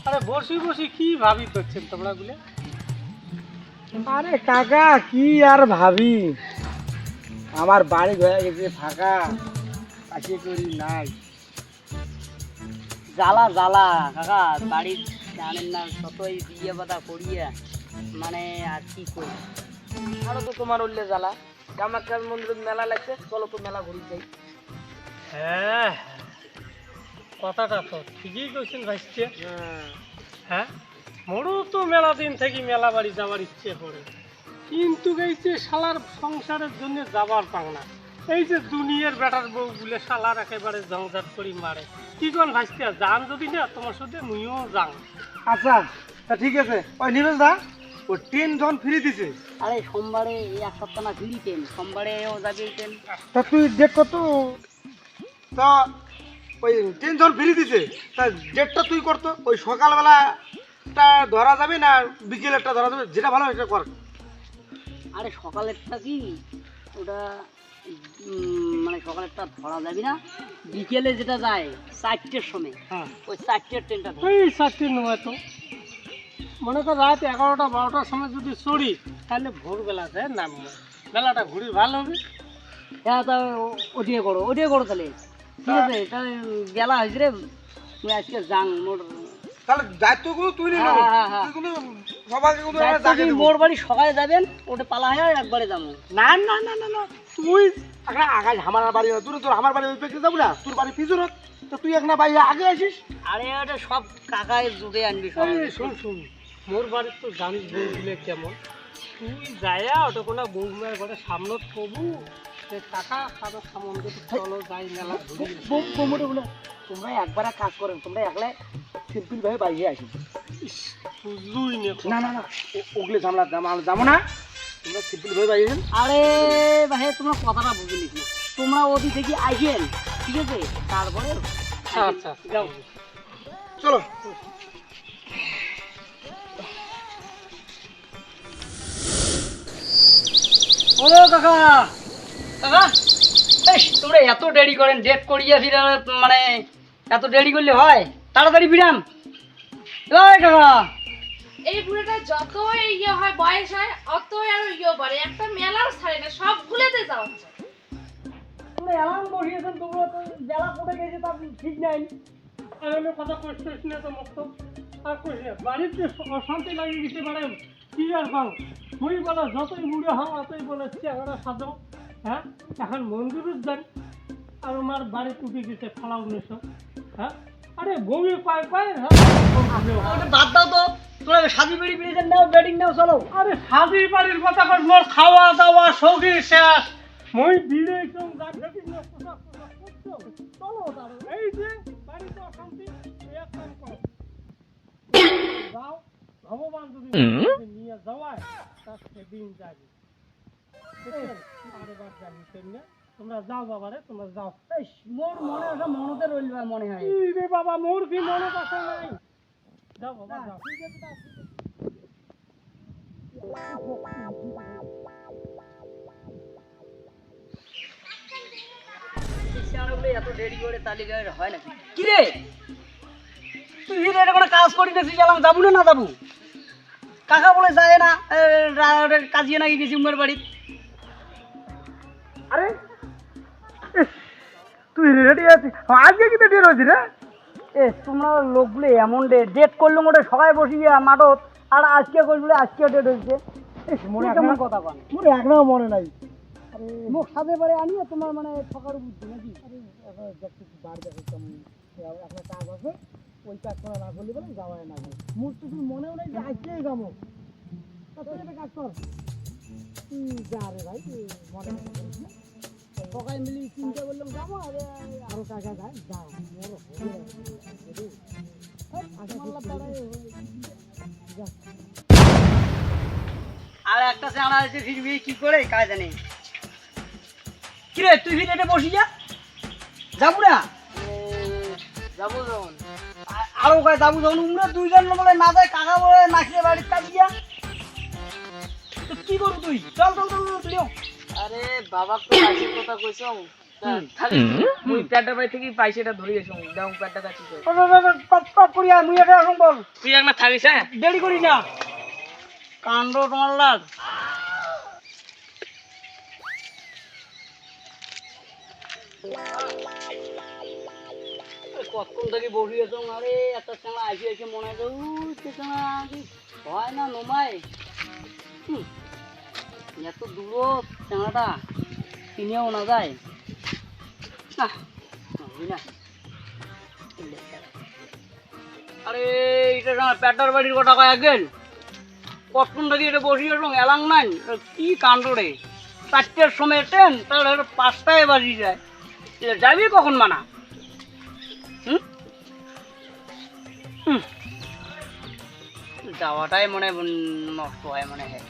আরে বসি বসি কি ভাবি করছেন তোমরা গুলে? আরে কাকা কি আর ভাবি, আমার বাড়ি হয়ে গেছে ফাঁকা, কাছে করি নাই। জ্বালা জ্বালা কাকা, বাড়ির জানেন না যতই বিয়ে বাদা করিয়া মানে আর কি করি। আরো তো তোমার উল্লে জ্বালা, কামাখ্যার মন্দিরে মেলা লাগছে, চলো তো মেলা ঘুরি যাই। হ্যাঁ কথাটা তো ঠিকই কইছেন ভাইস্তে। হ্যাঁ মোরও তো মেলা দিন থেকে মেলা বাড়ি যাওয়ার ইচ্ছে করে, কিন্তু এই যে শালার সংসারের জন্য যাবার পাং না। এই যে দুনিয়ার বেটার বউ বলে শালার একেবারে জংজাট করি মারে। কি কোন ভাইস্তে, যান যদি না তোমার সাথে মুইও যাং। আচ্ছা তা ঠিক আছে, ওই নিবেশ দা ও ট্রেন যখন ফ্রি দিছে, আরে সোমবারে এই এক সপ্তাহ না ফিরি ট্রেন, সোমবারেও যাবে ট্রেন। তা তুই ডেট কত? তা ওই ট্রেন যখন ফ্রি দিছে তা ডেটটা তুই করতো, ওই সকালবেলাটা ধরা যাবে না বিকেলেরটা ধরা যাবে, যেটা ভালো সেটা কর। আরে সকালেরটা কি ওটা মানে সকালেরটা ধরা যাবে না, বিকেলে যেটা যায় 4টের সময়, হ্যাঁ ওই 4টের ট্রেনটা ধর। ওই 4টে নয় তো, মনে কর রাত 11টা 12টার সময় যদি চড়ি তাহলে ভোরবেলা যায় নামবো, মেলাটা ঘুরি ভালো হবে। হ্যাঁ তা ওটিয়ে করো তাহলে। ঠিক আছে তাহলে বেলা হয়েছে রে, তুই আজকে যাং মোর। তাহলে দায়িত্বগুলো তুই নিলি, হ্যাঁ, হ্যাঁ, হ্যাঁ। তুই কোনো সবাইকে কোনো দায়িত্ব জায়গায় কি, দেবো। মোর বাড়ি সকালে যাবেন, ওটা পালা হয় একবারে যাবো। না না না না না, তুই একটা আগাজ আমার বাড়ি না, তুই তোর আমার বাড়ি ওই পেকে যাবো না, তোর বাড়ি পিছনে, তো তুই একটা বাইরে আগে আসিস। আরে ওটা সব কাকায় জুড়ে আনবি সব। এই শুন শুন, মোর বাড়ির তো জানিস বউগুলো কেমন, তুই যায়া ওটা কোনো বৌমার ঘরে সামনে থবু, সে টাকা কারো সামনে চলো যাই মেলা ঘুরি। বোমোটা বলে তোমরা একবার কাজ করেন, তোমরা একলা সিম্পল ভাবে বাইরে আসিস। বুঝলুই না না না, ওগুলো ঝামেলা যাবো না, তোমরা সিম্পল ভাবে বাইরে আসেন। আরে ভাই তোমরা কথাটা বুঝলি না, তোমরা ওদিক থেকে আইসেন, ঠিক আছে, তারপরে আচ্ছা আচ্ছা যাও। চলো। ও কাকা, কাকা এই তোমরা এত দেরি করেন, ডেট করিয়া ফিরে মানে এত দেরি করলে হয়? তাড়াতাড়ি ফিরাম। এই কাকা, এই বুড়োটা যতই ইয়ে হয় বয়স হয় অতই আরো ইয়ে বাড়ে, একটা মেলাও ছাড়ে না, সবগুলোতে যাওয়া যায়। তোমরা অ্যালার্ম বসিয়েছেন, তোমরা তো বেলা কোটে গেছে তার ঠিক নাই। আর আমি কথা কইছিস না তো মুক্ত আর কইছে বাড়িতে অশান্তি লাগিয়ে গেছে মানে কি আর পাও। মুই বলো যতই বুড়ো হও অতই বলে চেহারা সাজো। হ্যাঁ এখন মন্দিরের যান আর আমার বাড়ি উঠে গেছে ফালাও নেছো। হ্যাঁ আরে বউয়ে পায় পায়। ওটা বাদ দাও তো, তোমরা সাজি বেড়ি বেরিয়ে নাও, ব্যাটিং নাও, চলো। আরে সাজি বাড়ির কথা কর, মোর খাওয়া দাওয়া সবই শেষ। মই বিড়ে একদম গাড়ি না পোশাক করছো। চলো তার এই যে বাড়িতে অশান্তি, এক কাম করো যাও, ভগবান যদি নিয়ে যাওয়ায় তার সেদিন যাবে। আরে বার জানি না, তোমরা যাও বাবারে, তোমরা যাও। এই মোর মনে ওটা মনতে রইল মনে হয়। এই রে বাবা, মোর কি মনে কথা নাই। যাও বাবা যাও। এত দেরি করে তালিকা হয় নাকি? কি রে তুই এটা কোনো কাজ করি দেখছি, গেলাম যাবো না যাবো? কাকা বলে যায় না, কাজিয়ে নাকি গেছি উমের বাড়ি। আরে তুই রেডি আছিস? আজকে কিন্তু ডেট হয়েছি রে। এ তোমরা লোকগুলো এমন ডেট করলো মোটে সবাই বসি গিয়া মাঠত, আর আজকে করলে আজকে ডেট হয়েছে। মনে কেমন কথা কন, মনে একটাও মনে নাই। মুখ সাথে পারে আনিয়ে তোমার মানে ঠকার বুদ্ধি নাকি? এখন দেখতেছি বাড়ি দেখে কেমন একটা কাজ আছে, ওই কাজ করা না করলে বলে যাওয়াই না। মোর তো শুধু মনেও নাই যে আজকেই যাবো। তুই একটা কাজ কর, তুই যা রে ভাই, মনে করিস না। সবাই মিলে চিন্তা করলাম যাবো, আর আরো কাকা যায়, যা মোর হবে। আর একটা সে আনা আছে ফিরবি কি করে কাজ জানি। কিরে তুই ফিরে বসি যা, যাবো না? যাবো যখন আরো কয় যাবো যখন, উমরা দুইজন বলে না যায়, কাকা বলে নাচলে বাড়ির কাজিয়া। কি করবো তুই? চল চল চল তুইও। আরে বাবা তো কাজের কথা কইছো, মুই প্যাডটা বাড়ি থেকে পয়সাটা ধরে এসো দাও প্যাডটা কাছি পপ করিয়া মুই এটা এখন বল তুই একবার থাকিস হ্যাঁ দেরি করি না কাণ্ড তোমার লাগ কতক্ষণ থেকে বসে আছো আরে একটা চেনা আসি এসে মনে হয় চেনা হয় না নোমায় এত দূর চেনাটা কিনেও না যায় না না আরে এটা আমার প্যাটার বাড়ির কথা কয়া গেল কতক্ষণ থেকে এটা বসিয়ে এলাং নাই কি কাণ্ড রে 4টের সময় ট্রেন তাহলে 5টায় বাজি যায় এটা যাবি কখন মানা যাওয়াটাই মনে নষ্ট হয় মনে হয়